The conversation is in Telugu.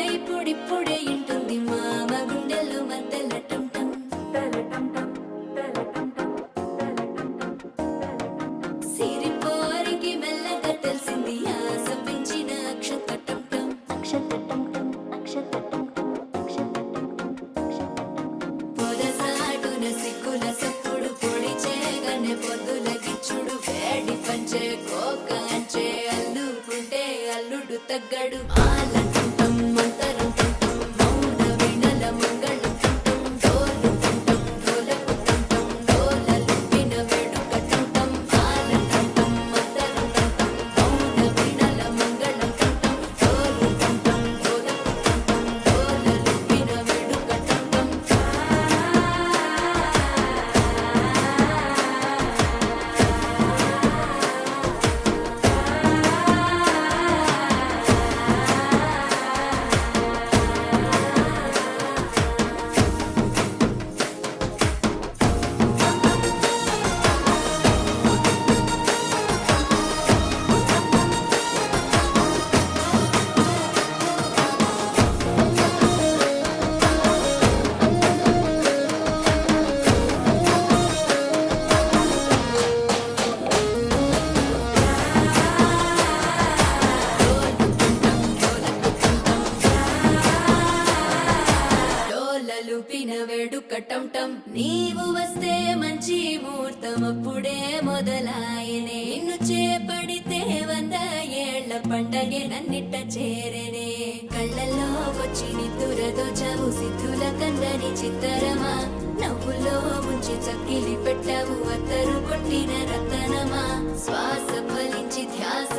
ఇప్పుడిప్పుడే ఇంటుంది మామ గుండెల్లో మధ్యల టం సిరిపోరికి మెల్లగా తెలిసింది ఆశ పెంచిన అక్షతటం పొదసాటున సిక్కుల సప్పుడు పొడి చేయగానే పొద్దుల గిచ్చుడు వేడి పంచే కోక అంచే అల్లుకుంటే అల్లుడు తగ్గడు ఆలంటుంటం మంతరం టుంటం మౌన వినల మంగళం టుంటం డోలు టుంటం డోలకు టుంటం డోలలుపిన వేడుక టుంటం ఆలంటుంటం మంతరం టుంటం మౌన వినల మంగళం టుంటం డోలు టుంటం డోలకు టుంటం డోలలుపిన వేడుక టుంటం డోలలుపిన వేడుక టంటం నీవు వస్తే మంచి ముహూర్తం అప్పుడే మొదలాయనే నిన్ను చేపడితే 100 ఏళ్ల పండగే నన్నిట్ట చేరనే కళ్ళల్లో వచ్చి నిద్దురదో చవు సిద్ధుల కందని చిత్తరమా నవ్వులో ముంచి చక్కిలి పెట్టావు అత్తరు కొట్టిన రతనమా శ్వాస ఫలించి ధ్యాస